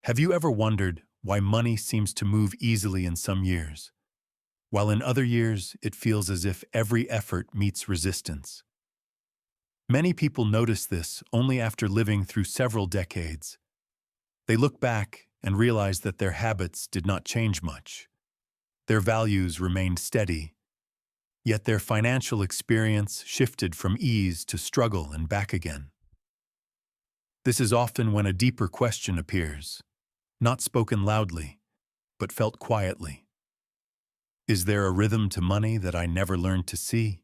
Have you ever wondered why money seems to move easily in some years, while in other years it feels as if every effort meets resistance? Many people notice this only after living through several decades. They look back and realize that their habits did not change much. Their values remained steady, yet their financial experience shifted from ease to struggle and back again. This is often when a deeper question appears, not spoken loudly, but felt quietly. Is there a rhythm to money that I never learned to see?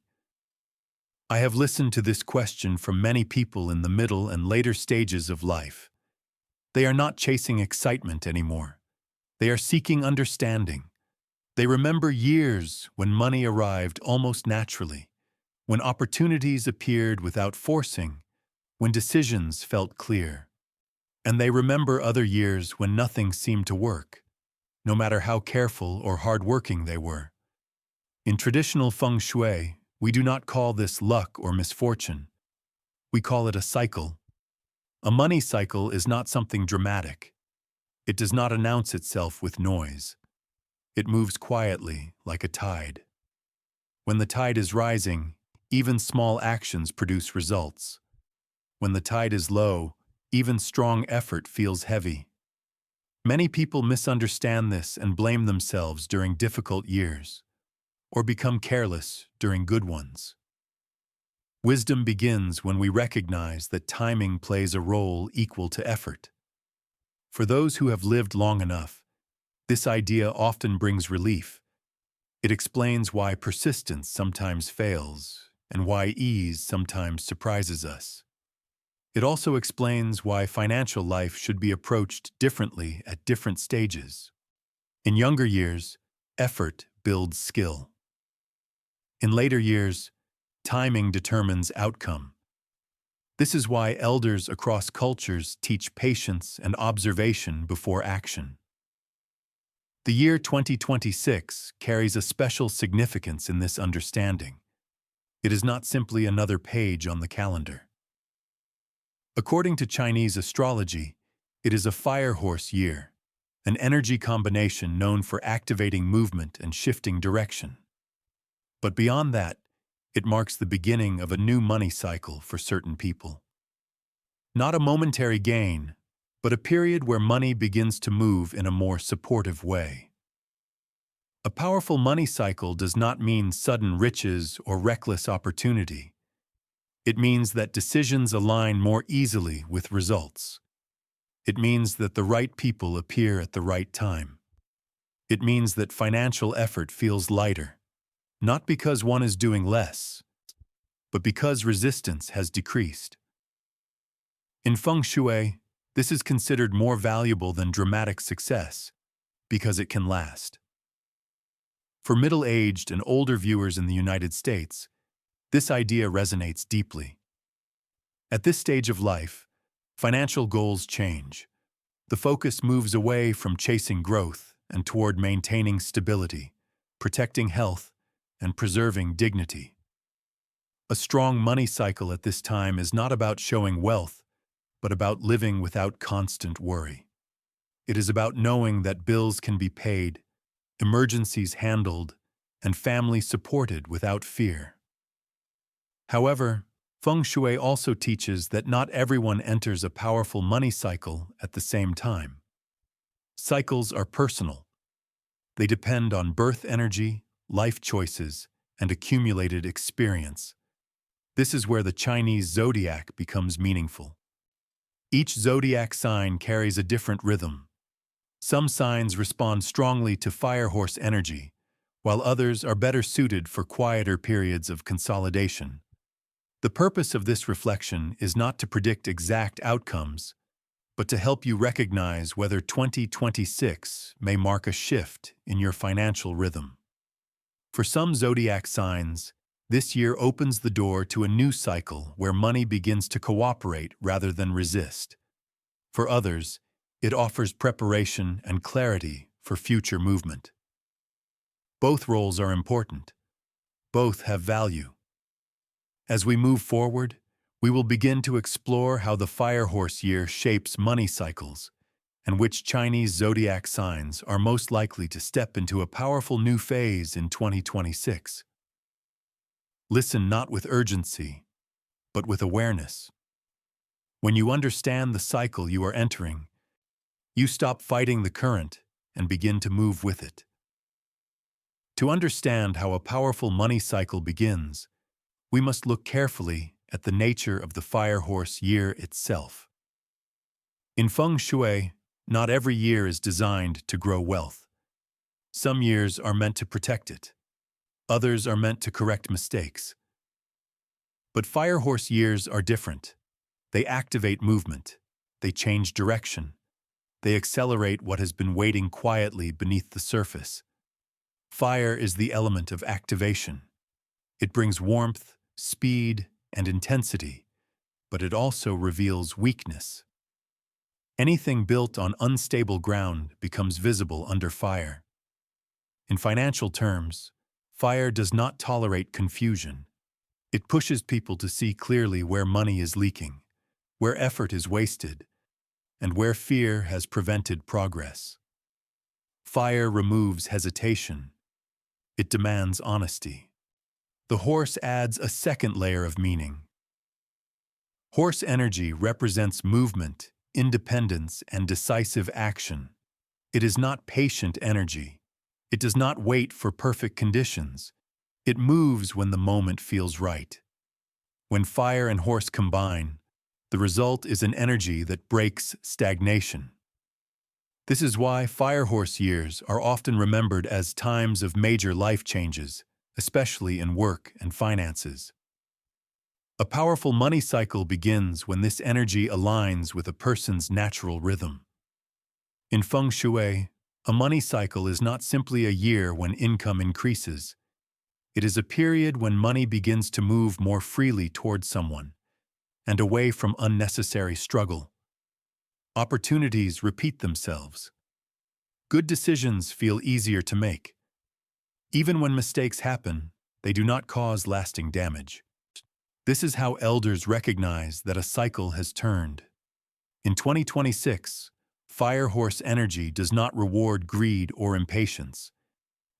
I have listened to this question from many people in the middle and later stages of life. They are not chasing excitement anymore. They are seeking understanding. They remember years when money arrived almost naturally, when opportunities appeared without forcing, when decisions felt clear. And they remember other years when nothing seemed to work, no matter how careful or hardworking they were. In traditional Feng Shui, we do not call this luck or misfortune. We call it a cycle. A money cycle is not something dramatic. It does not announce itself with noise. It moves quietly, like a tide. When the tide is rising, even small actions produce results. When the tide is low, even strong effort feels heavy. Many people misunderstand this and blame themselves during difficult years, or become careless during good ones. Wisdom begins when we recognize that timing plays a role equal to effort. For those who have lived long enough, this idea often brings relief. It explains why persistence sometimes fails and why ease sometimes surprises us. It also explains why financial life should be approached differently at different stages. In younger years, effort builds skill. In later years, timing determines outcome. This is why elders across cultures teach patience and observation before action. The year 2026 carries a special significance in this understanding. It is not simply another page on the calendar. According to Chinese astrology, it is a Firehorse year, an energy combination known for activating movement and shifting direction. But beyond that, it marks the beginning of a new money cycle for certain people. Not a momentary gain, but a period where money begins to move in a more supportive way. A powerful money cycle does not mean sudden riches or reckless opportunity. It means that decisions align more easily with results. It means that the right people appear at the right time. It means that financial effort feels lighter, not because one is doing less, but because resistance has decreased. In Feng Shui, this is considered more valuable than dramatic success because it can last. For middle-aged and older viewers in the United States, this idea resonates deeply. At this stage of life, financial goals change. The focus moves away from chasing growth and toward maintaining stability, protecting health, and preserving dignity. A strong money cycle at this time is not about showing wealth, but about living without constant worry. It is about knowing that bills can be paid, emergencies handled, and family supported without fear. However, Feng Shui also teaches that not everyone enters a powerful money cycle at the same time. Cycles are personal. They depend on birth energy, life choices, and accumulated experience. This is where the Chinese Zodiac becomes meaningful. Each zodiac sign carries a different rhythm. Some signs respond strongly to Firehorse energy, while others are better suited for quieter periods of consolidation. The purpose of this reflection is not to predict exact outcomes, but to help you recognize whether 2026 may mark a shift in your financial rhythm. For some zodiac signs, this year opens the door to a new cycle where money begins to cooperate rather than resist. For others, it offers preparation and clarity for future movement. Both roles are important. Both have value. As we move forward, we will begin to explore how the Firehorse year shapes money cycles and which Chinese zodiac signs are most likely to step into a powerful new phase in 2026. Listen not with urgency, but with awareness. When you understand the cycle you are entering, you stop fighting the current and begin to move with it. To understand how a powerful money cycle begins, we must look carefully at the nature of the Firehorse year itself. In Feng Shui, not every year is designed to grow wealth. Some years are meant to protect it. Others are meant to correct mistakes. But Firehorse years are different. They activate movement. They change direction. They accelerate what has been waiting quietly beneath the surface. Fire is the element of activation. It brings warmth, speed, and intensity, but it also reveals weakness. Anything built on unstable ground becomes visible under fire. In financial terms, fire does not tolerate confusion. It pushes people to see clearly where money is leaking, where effort is wasted, and where fear has prevented progress. Fire removes hesitation. It demands honesty. The horse adds a second layer of meaning. Horse energy represents movement, independence, and decisive action. It is not patient energy. It does not wait for perfect conditions. It moves when the moment feels right. When fire and horse combine, the result is an energy that breaks stagnation. This is why Firehorse years are often remembered as times of major life changes, especially in work and finances. A powerful money cycle begins when this energy aligns with a person's natural rhythm. In Feng Shui, a money cycle is not simply a year when income increases. It is a period when money begins to move more freely towards someone and away from unnecessary struggle. Opportunities repeat themselves. Good decisions feel easier to make. Even when mistakes happen, they do not cause lasting damage. This is how elders recognize that a cycle has turned. In 2026, Firehorse energy does not reward greed or impatience.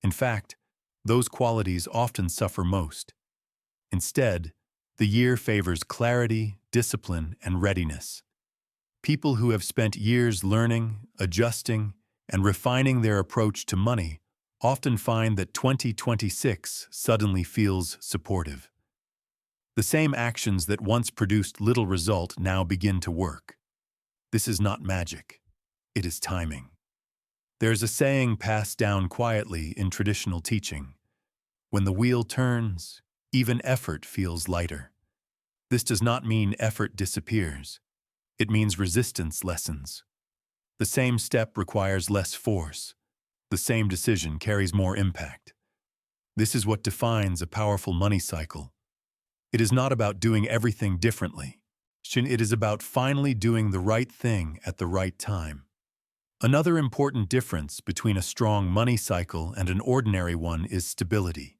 In fact, those qualities often suffer most. Instead, the year favors clarity, discipline, and readiness. People who have spent years learning, adjusting, and refining their approach to money often find that 2026 suddenly feels supportive. The same actions that once produced little result now begin to work. This is not magic. It is timing. There's a saying passed down quietly in traditional teaching. When the wheel turns, even effort feels lighter. This does not mean effort disappears. It means resistance lessens. The same step requires less force. The same decision carries more impact. This is what defines a powerful money cycle. It is not about doing everything differently. It is about finally doing the right thing at the right time. Another important difference between a strong money cycle and an ordinary one is stability.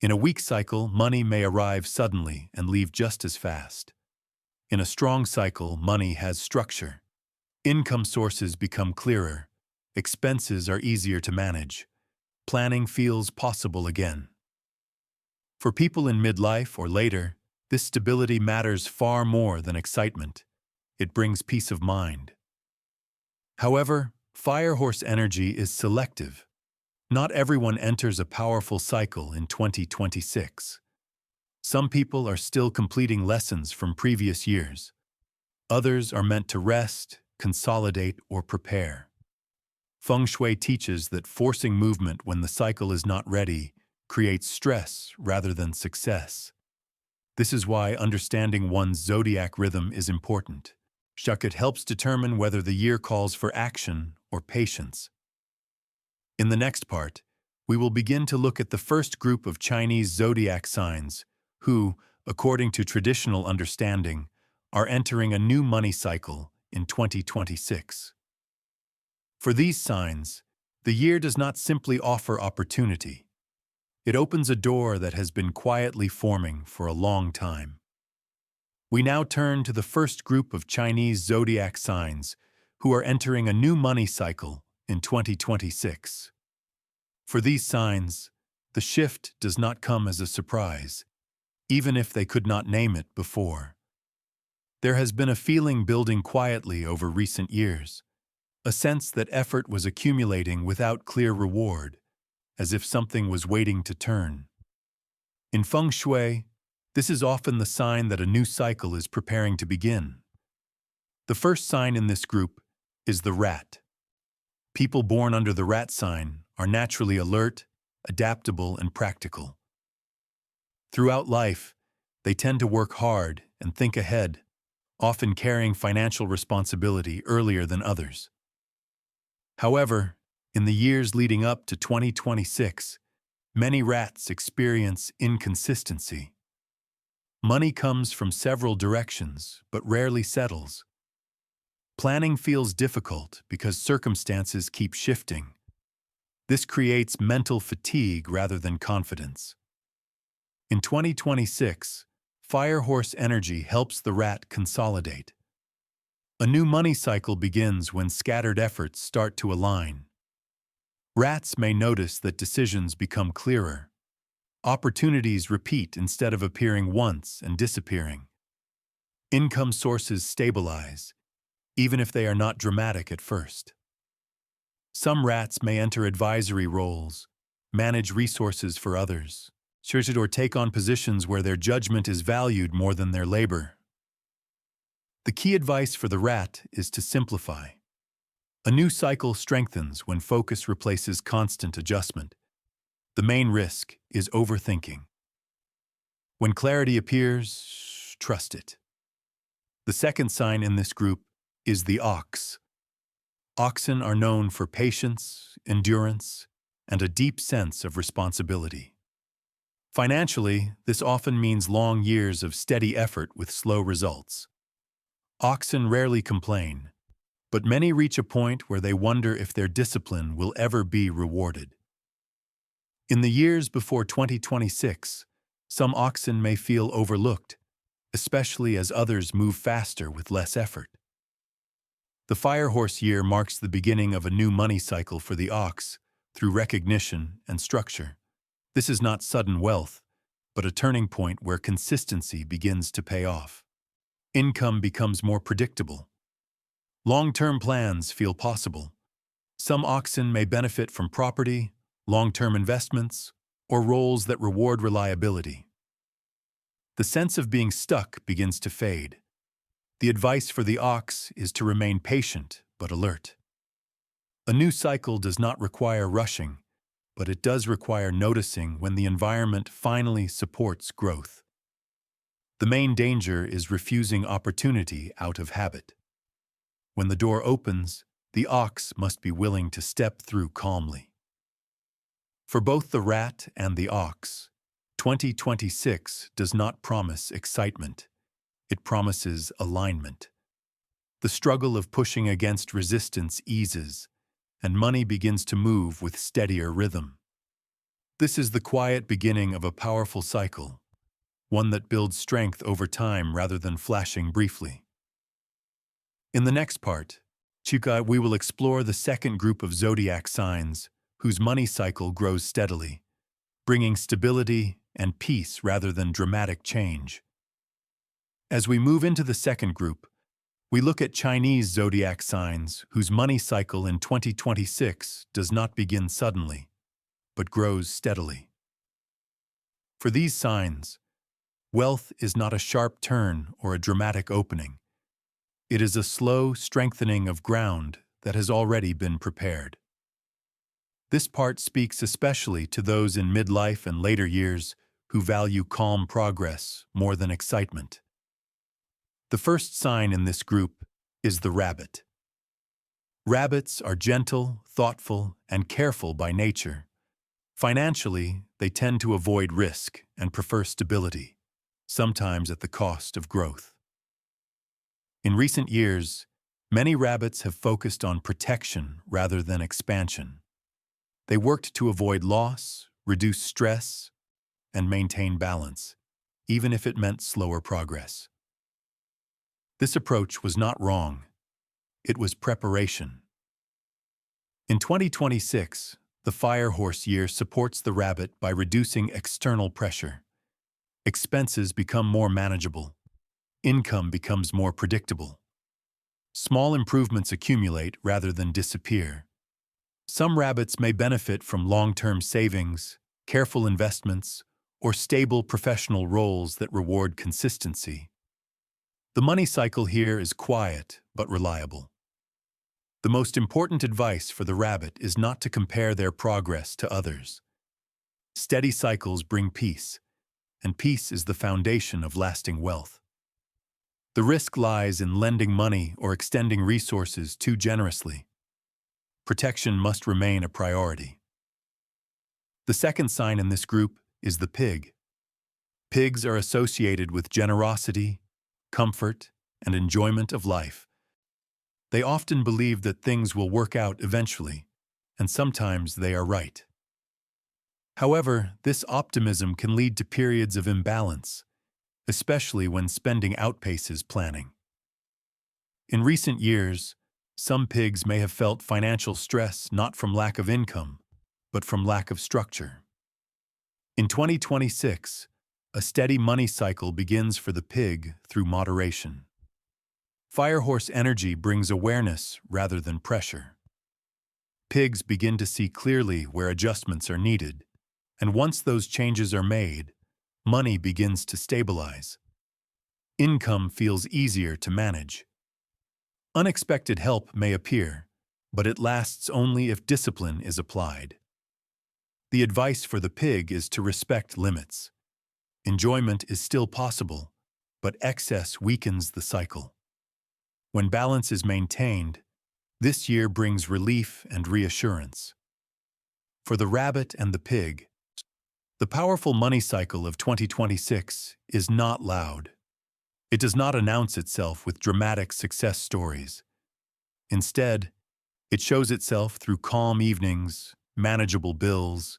In a weak cycle, money may arrive suddenly and leave just as fast. In a strong cycle, money has structure. Income sources become clearer. Expenses are easier to manage. Planning feels possible again. For people in midlife or later, this stability matters far more than excitement. It brings peace of mind. However, Firehorse energy is selective. Not everyone enters a powerful cycle in 2026. Some people are still completing lessons from previous years. Others are meant to rest, consolidate, or prepare. Feng Shui teaches that forcing movement when the cycle is not ready creates stress rather than success. This is why understanding one's zodiac rhythm is important. It helps determine whether the year calls for action or patience. In the next part, we will begin to look at the first group of Chinese zodiac signs who, according to traditional understanding, are entering a new money cycle in 2026. For these signs, the year does not simply offer opportunity. It opens a door that has been quietly forming for a long time. We now turn to the first group of Chinese zodiac signs, who are entering a new money cycle in 2026. For these signs, the shift does not come as a surprise, even if they could not name it before. There has been a feeling building quietly over recent years, a sense that effort was accumulating without clear reward, as if something was waiting to turn. In Feng Shui, this is often the sign that a new cycle is preparing to begin. The first sign in this group is the rat. People born under the rat sign are naturally alert, adaptable, and practical. Throughout life, they tend to work hard and think ahead, often carrying financial responsibility earlier than others. However, in the years leading up to 2026, many rats experience inconsistency. Money comes from several directions, but rarely settles. Planning feels difficult because circumstances keep shifting. This creates mental fatigue rather than confidence. In 2026, Firehorse energy helps the rat consolidate. A new money cycle begins when scattered efforts start to align. Rats may notice that decisions become clearer. Opportunities repeat instead of appearing once and disappearing. Income sources stabilize, even if they are not dramatic at first. Some rats may enter advisory roles, manage resources for others, or take on positions where their judgment is valued more than their labor. The key advice for the rat is to simplify. A new cycle strengthens when focus replaces constant adjustment. The main risk is overthinking. When clarity appears, trust it. The second sign in this group is the ox. Oxen are known for patience, endurance, and a deep sense of responsibility. Financially, this often means long years of steady effort with slow results. Oxen rarely complain, but many reach a point where they wonder if their discipline will ever be rewarded. In the years before 2026, some oxen may feel overlooked, especially as others move faster with less effort. The Firehorse year marks the beginning of a new money cycle for the ox through recognition and structure. This is not sudden wealth, but a turning point where consistency begins to pay off. Income becomes more predictable. Long-term plans feel possible. Some oxen may benefit from property, long-term investments, or roles that reward reliability. The sense of being stuck begins to fade. The advice for the ox is to remain patient but alert. A new cycle does not require rushing, but it does require noticing when the environment finally supports growth. The main danger is refusing opportunity out of habit. When the door opens, the ox must be willing to step through calmly. For both the rat and the ox, 2026 does not promise excitement. It promises alignment. The struggle of pushing against resistance eases, and money begins to move with steadier rhythm. This is the quiet beginning of a powerful cycle, one that builds strength over time rather than flashing briefly. In the next part, we will explore the second group of zodiac signs whose money cycle grows steadily, bringing stability and peace rather than dramatic change. As we move into the second group, we look at Chinese zodiac signs whose money cycle in 2026 does not begin suddenly, but grows steadily. For these signs, wealth is not a sharp turn or a dramatic opening. It is a slow strengthening of ground that has already been prepared. This part speaks especially to those in midlife and later years who value calm progress more than excitement. The first sign in this group is the rabbit. Rabbits are gentle, thoughtful, and careful by nature. Financially, they tend to avoid risk and prefer stability, sometimes at the cost of growth. In recent years, many rabbits have focused on protection rather than expansion. They worked to avoid loss, reduce stress, and maintain balance, even if it meant slower progress. This approach was not wrong. it was preparation. In 2026, the Firehorse year supports the rabbit by reducing external pressure. Expenses become more manageable. Income becomes more predictable. Small improvements accumulate rather than disappear. Some rabbits may benefit from long-term savings, careful investments, or stable professional roles that reward consistency. The money cycle here is quiet but reliable. The most important advice for the rabbit is not to compare their progress to others. Steady cycles bring peace, and peace is the foundation of lasting wealth. The risk lies in lending money or extending resources too generously. Protection must remain a priority. The second sign in this group is the pig. Pigs are associated with generosity, comfort, and enjoyment of life. They often believe that things will work out eventually, and sometimes they are right. However, this optimism can lead to periods of imbalance, especially when spending outpaces planning. In recent years, some pigs may have felt financial stress not from lack of income, but from lack of structure. In 2026, a steady money cycle begins for the pig through moderation. Firehorse energy brings awareness rather than pressure. Pigs begin to see clearly where adjustments are needed, and once those changes are made, money begins to stabilize. Income feels easier to manage. Unexpected help may appear, but it lasts only if discipline is applied. The advice for the pig is to respect limits. Enjoyment is still possible, but excess weakens the cycle. When balance is maintained, this year brings relief and reassurance. For the rabbit and the pig, the powerful money cycle of 2026 is not loud. It does not announce itself with dramatic success stories. Instead, it shows itself through calm evenings, manageable bills,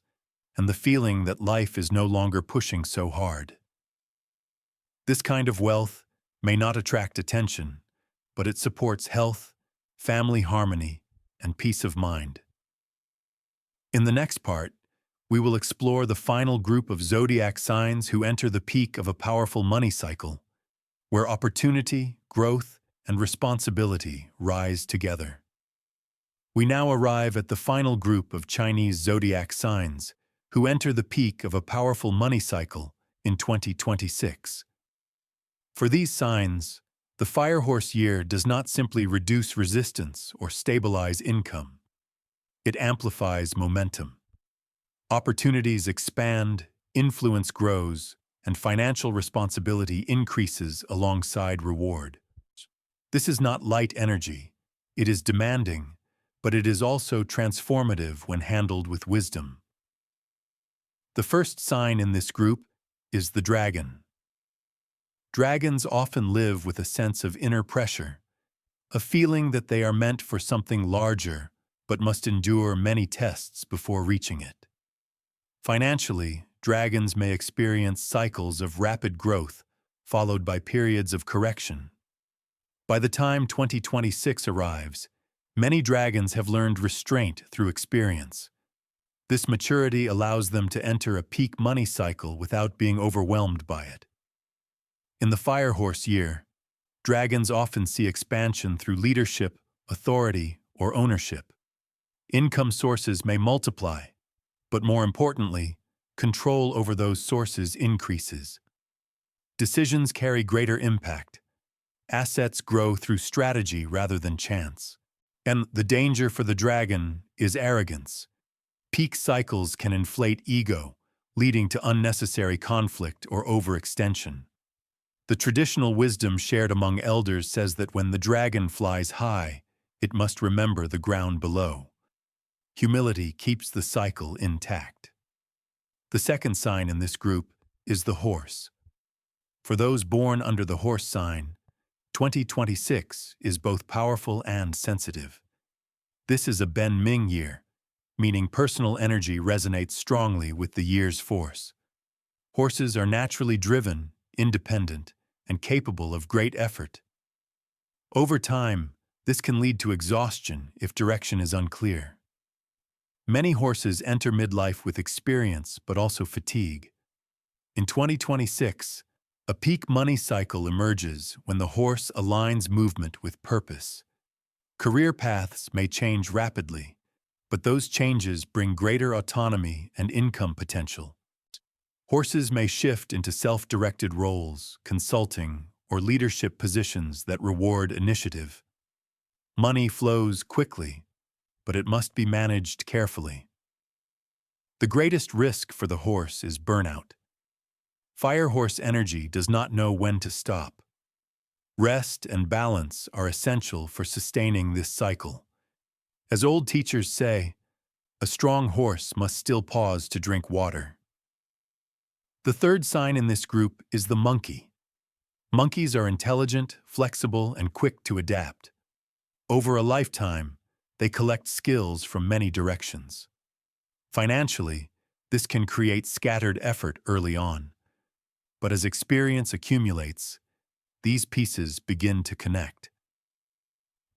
and the feeling that life is no longer pushing so hard. This kind of wealth may not attract attention, but it supports health, family harmony, and peace of mind. In the next part, we will explore the final group of zodiac signs who enter the peak of a powerful money cycle, where opportunity, growth, and responsibility rise together. We now arrive at the final group of Chinese zodiac signs who enter the peak of a powerful money cycle in 2026. For these signs, the Firehorse year does not simply reduce resistance or stabilize income. It amplifies momentum. Opportunities expand, influence grows, and financial responsibility increases alongside reward. This is not light energy. It is demanding, but it is also transformative when handled with wisdom. The first sign in this group is the dragon. Dragons often live with a sense of inner pressure, a feeling that they are meant for something larger but must endure many tests before reaching it. Financially, dragons may experience cycles of rapid growth followed by periods of correction. By the time 2026 arrives, many dragons have learned restraint through experience. This maturity allows them to enter a peak money cycle without being overwhelmed by it. In the Firehorse year, dragons often see expansion through leadership, authority, or ownership. Income sources may multiply, but more importantly, control over those sources increases. Decisions carry greater impact. Assets grow through strategy rather than chance. And the danger for the dragon is arrogance. Peak cycles can inflate ego, leading to unnecessary conflict or overextension. The traditional wisdom shared among elders says that when the dragon flies high, it must remember the ground below. Humility keeps the cycle intact. The second sign in this group is the horse. For those born under the horse sign, 2026 is both powerful and sensitive. This is a Ben Ming year, meaning personal energy resonates strongly with the year's force. Horses are naturally driven, independent, and capable of great effort. Over time, This can lead to exhaustion if direction is unclear. Many horses enter midlife with experience but also fatigue. In 2026, a peak money cycle emerges when the horse aligns movement with purpose. Career paths may change rapidly, but those changes bring greater autonomy and income potential. Horses may shift into self-directed roles, consulting, or leadership positions that reward initiative. Money flows quickly, but it must be managed carefully. The greatest risk for the horse is burnout. Firehorse energy does not know when to stop. Rest and balance are essential for sustaining this cycle. As old teachers say, a strong horse must still pause to drink water. The third sign in this group is the monkey. Monkeys are intelligent, flexible, and quick to adapt. Over a lifetime, they collect skills from many directions. Financially, this can create scattered effort early on. But as experience accumulates, these pieces begin to connect.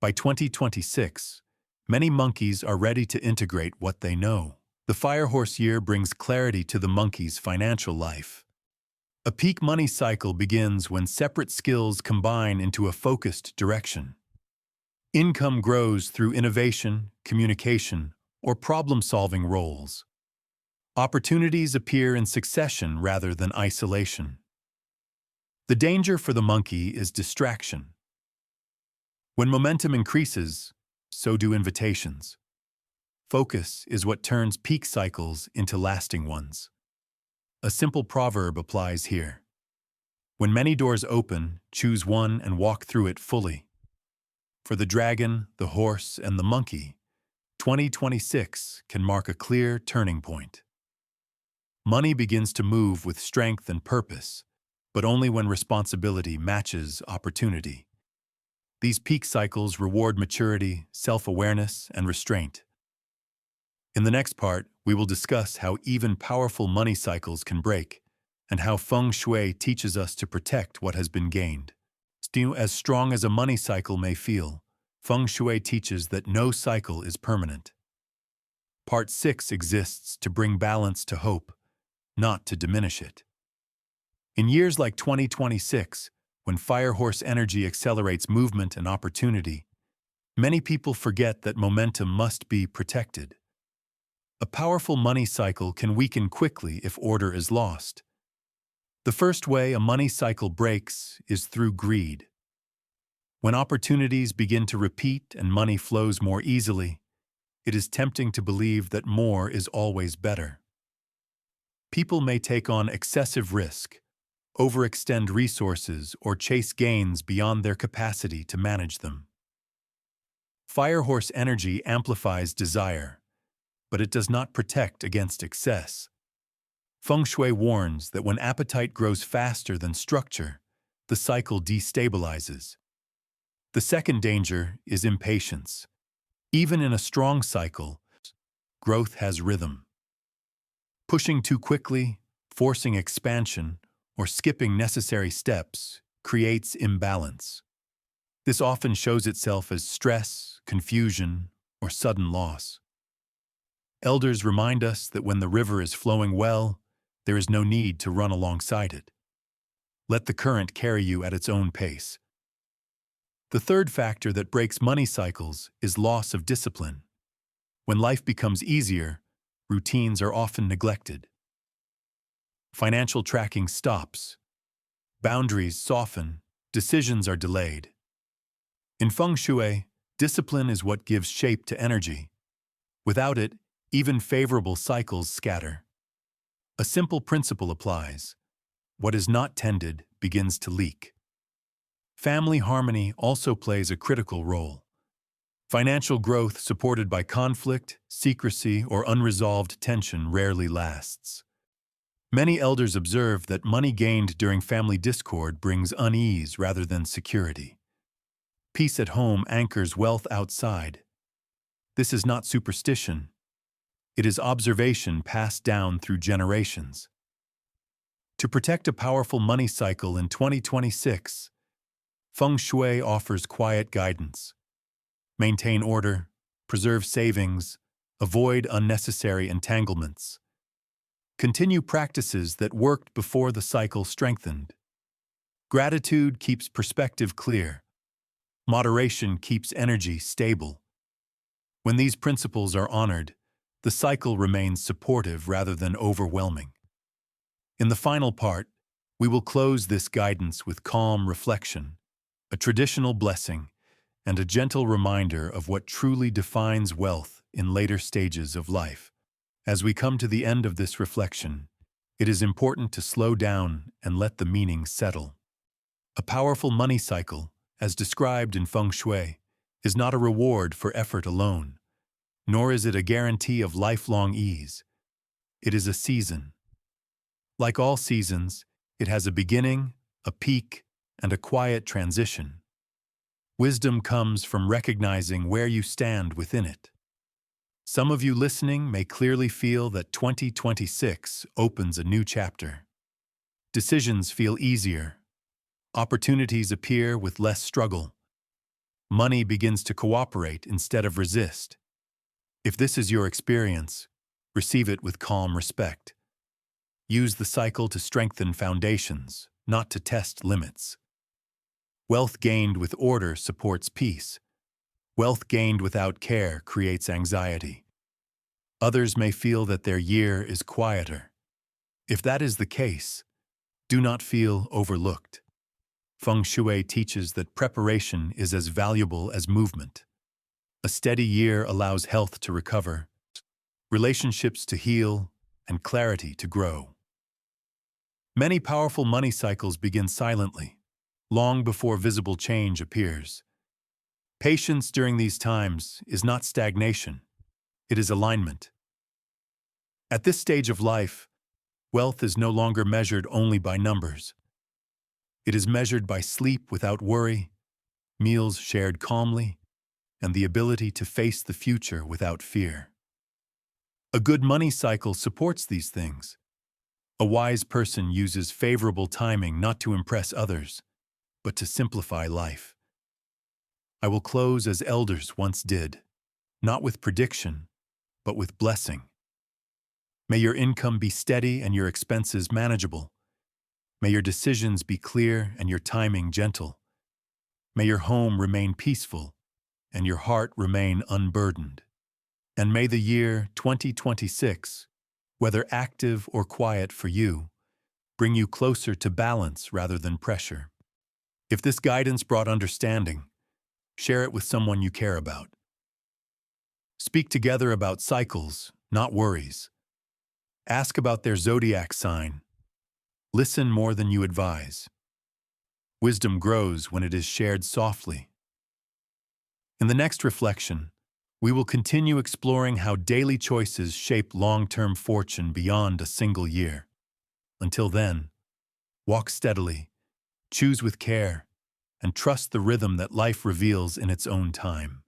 By 2026, many monkeys are ready to integrate what they know. The Firehorse year brings clarity to the monkey's financial life. A peak money cycle begins when separate skills combine into a focused direction. Income grows through innovation, communication, or problem-solving roles. Opportunities appear in succession rather than isolation. The danger for the monkey is distraction. When momentum increases, so do invitations. Focus is what turns peak cycles into lasting ones. A simple proverb applies here. When many doors open, choose one and walk through it fully. For the dragon, the horse, and the monkey, 2026 can mark a clear turning point. Money begins to move with strength and purpose, but only when responsibility matches opportunity. These peak cycles reward maturity, self-awareness, and restraint. In the next part, we will discuss how even powerful money cycles can break, and how Feng Shui teaches us to protect what has been gained. As strong as a money cycle may feel, Feng Shui teaches that no cycle is permanent. Part 6 exists to bring balance to hope, not to diminish it. In years like 2026, when Firehorse energy accelerates movement and opportunity, many people forget that momentum must be protected. A powerful money cycle can weaken quickly if order is lost. The first way a money cycle breaks is through greed. When opportunities begin to repeat and money flows more easily, it is tempting to believe that more is always better. People may take on excessive risk, overextend resources, or chase gains beyond their capacity to manage them. Firehorse energy amplifies desire, but it does not protect against excess. Feng Shui warns that when appetite grows faster than structure, the cycle destabilizes. The second danger is impatience. Even in a strong cycle, growth has rhythm. Pushing too quickly, forcing expansion, or skipping necessary steps creates imbalance. This often shows itself as stress, confusion, or sudden loss. Elders remind us that when the river is flowing well, there is no need to run alongside it. Let the current carry you at its own pace. The third factor that breaks money cycles is loss of discipline. When life becomes easier, routines are often neglected. Financial tracking stops. Boundaries soften. Decisions are delayed. In Feng Shui, discipline is what gives shape to energy. Without it, even favorable cycles scatter. A simple principle applies. What is not tended begins to leak. Family harmony also plays a critical role. Financial growth supported by conflict, secrecy, or unresolved tension rarely lasts. Many elders observe that money gained during family discord brings unease rather than security. Peace at home anchors wealth outside. This is not superstition. It is observation passed down through generations. To protect a powerful money cycle in 2026, Feng Shui offers quiet guidance. Maintain order, preserve savings, avoid unnecessary entanglements. Continue practices that worked before the cycle strengthened. Gratitude keeps perspective clear. Moderation keeps energy stable. When these principles are honored, the cycle remains supportive rather than overwhelming. In the final part, we will close this guidance with calm reflection, a traditional blessing, and a gentle reminder of what truly defines wealth in later stages of life. As we come to the end of this reflection, it is important to slow down and let the meaning settle. A powerful money cycle, as described in Feng Shui, is not a reward for effort alone, nor is it a guarantee of lifelong ease. It is a season. Like all seasons, it has a beginning, a peak, and a quiet transition. Wisdom comes from recognizing where you stand within it. Some of you listening may clearly feel that 2026 opens a new chapter. Decisions feel easier. Opportunities appear with less struggle. Money begins to cooperate instead of resist. If this is your experience, receive it with calm respect. Use the cycle to strengthen foundations, not to test limits. Wealth gained with order supports peace. Wealth gained without care creates anxiety. Others may feel that their year is quieter. If that is the case, do not feel overlooked. Feng Shui teaches that preparation is as valuable as movement. A steady year allows health to recover, relationships to heal, and clarity to grow. Many powerful money cycles begin silently, long before visible change appears. Patience during these times is not stagnation, it is alignment. At this stage of life, wealth is no longer measured only by numbers. It is measured by sleep without worry, meals shared calmly, and the ability to face the future without fear. A good money cycle supports these things. A wise person uses favorable timing not to impress others, but to simplify life. I will close as elders once did, not with prediction, but with blessing. May your income be steady and your expenses manageable. May your decisions be clear and your timing gentle. May your home remain peaceful and your heart remain unburdened. And may the year 2026, whether active or quiet for you, bring you closer to balance rather than pressure. If this guidance brought understanding, share it with someone you care about. Speak together about cycles, not worries. Ask about their zodiac sign. Listen more than you advise. Wisdom grows when it is shared softly. In the next reflection, we will continue exploring how daily choices shape long-term fortune beyond a single year. Until then, walk steadily, choose with care, and trust the rhythm that life reveals in its own time.